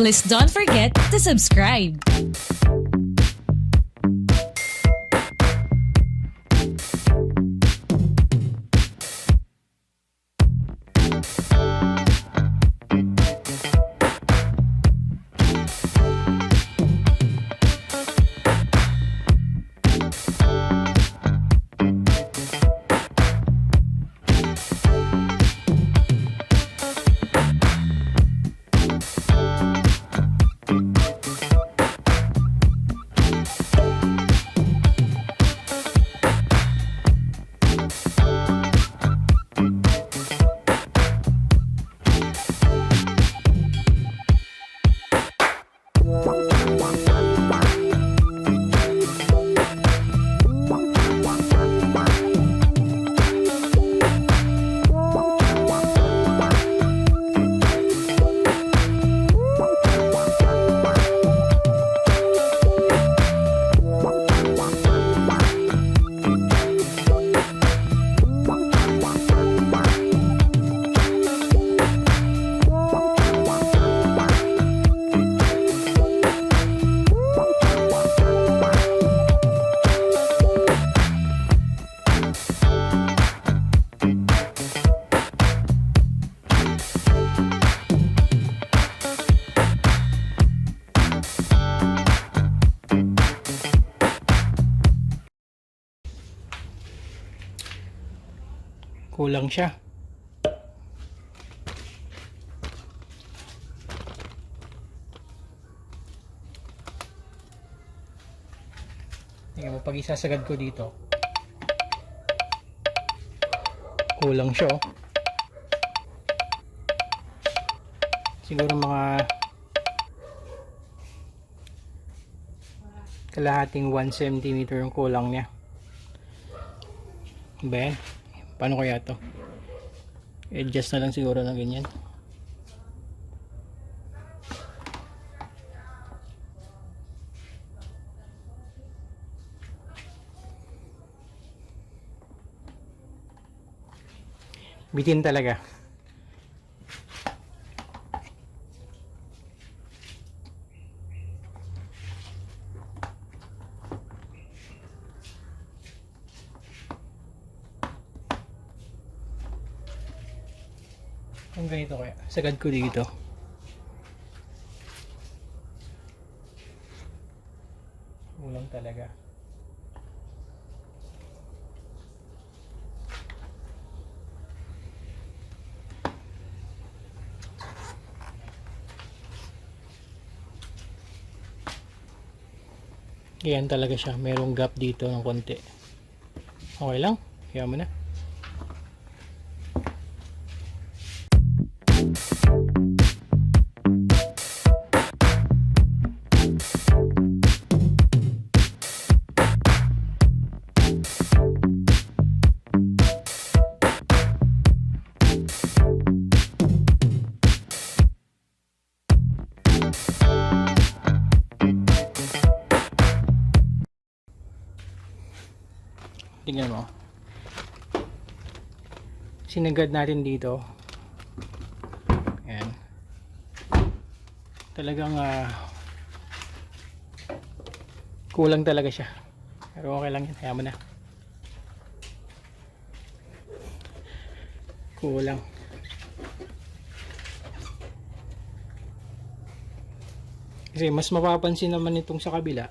Please don't forget to subscribe. Kulang siya. Tingnan mo, pag isasagad ko dito, kulang siya, oh. Siguro mga kalahating 1 cm yung kulang niya. Ba yan? Paano kaya to? Adjust na lang siguro ng ganyan. Bitin talaga. Kung ganito kaya, sagad ko dito. Kulang talaga. Ganyan talaga siya. Merong gap dito ng konti. Okay lang. Kaya mo na. Tingnan mo. Sinagad natin dito. Ayan. Talagang kulang talaga siya. Pero okay lang yan. Kaya mo na. Kulang. Kasi mas mapapansin naman itong sa kabila.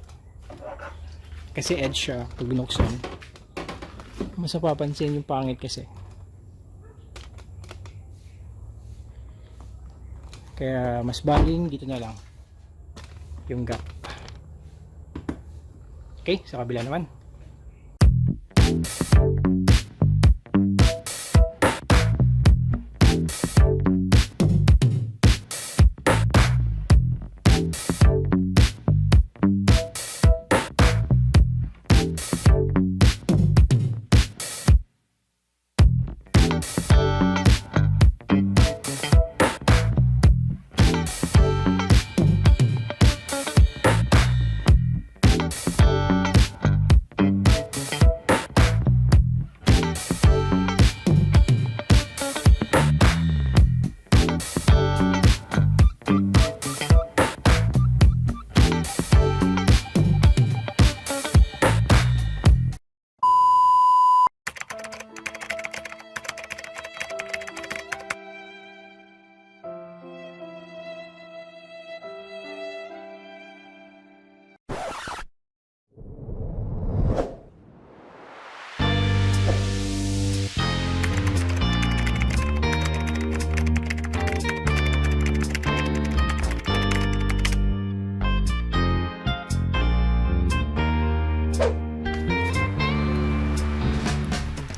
Kasi edge siya pag binuksan. Mas napapansin yung pangit kasi. Kaya mas baling dito na lang yung gap. Okay, sa kabila naman.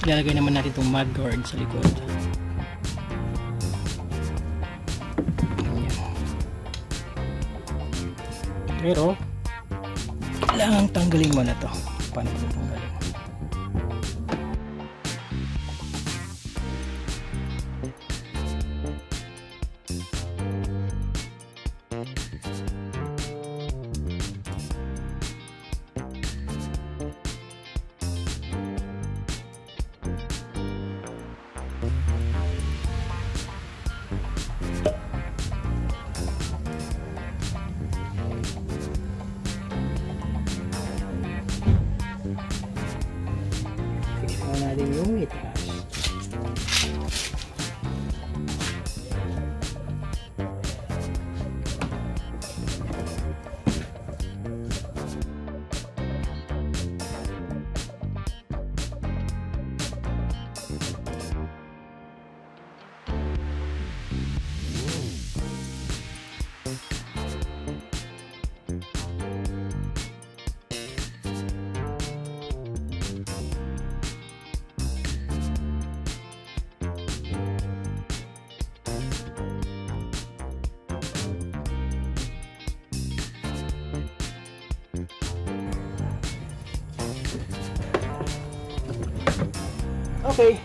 Ilalagay naman natin itong mud guard sa likod. Ayan. Pero kailangan tanggalin mo na to. Paano ko tanggalin? Fix natin yung itaas. Okay.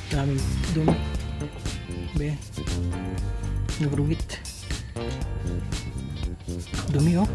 Daming dumi. Be. Nagruwit. Dumi oh.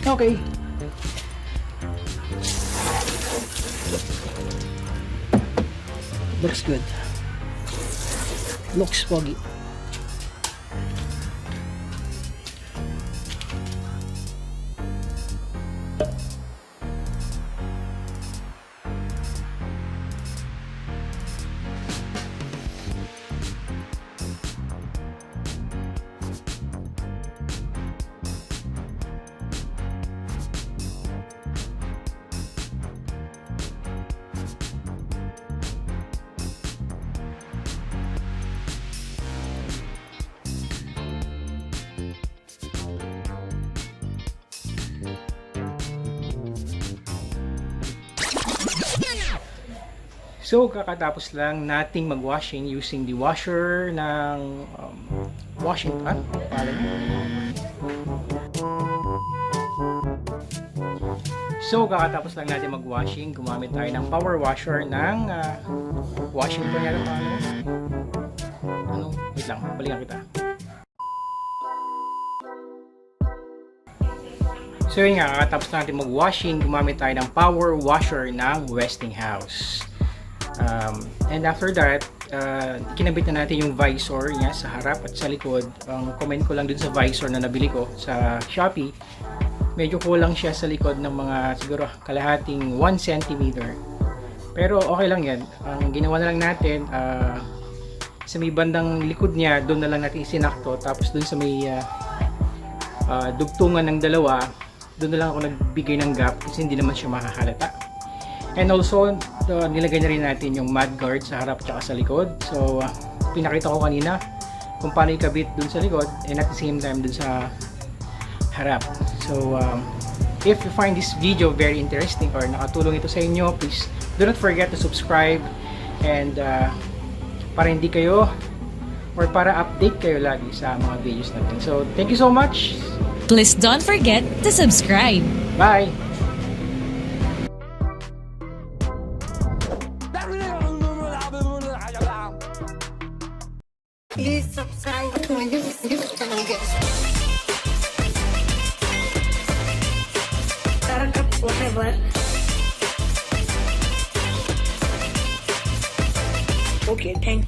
Okay. Looks good. Looks foggy. So, kakatapos lang nating mag-washing using the washer ng washing pan. So, kakatapos lang natin mag-washing, gumamit tayo ng power washer ng washing pan yata paano? Wait lang, balikan kita. So, yun nga, kakatapos lang natin mag-washing, gumamit tayo ng power washer ng Westinghouse. And after that, kinabit na natin yung visor niya sa harap at sa likod. Ang comment ko lang dun sa visor na nabili ko sa Shopee, medyo kulang siya sa likod ng mga siguro kalahating 1 cm. Pero okay lang yan. Ang ginawa na lang natin, sa may bandang likod niya, doon na lang natin isinakto. Tapos doon sa may dugtungan ng dalawa, doon na lang ako nagbigay ng gap kasi hindi naman siya makahalata. And also, nilagay na rin natin yung mud guard sa harap at sa likod. So, pinakita ko kanina kung paano ikabit dun sa likod and at the same time dun sa harap. So, if you find this video very interesting or nakatulong ito sa inyo, please do not forget to subscribe and para hindi kayo or para update kayo lagi sa mga videos natin. So, thank you so much. Please don't forget to subscribe. Bye! Please subscribe to my YouTube channel, guys. Whatever. Okay, thank you.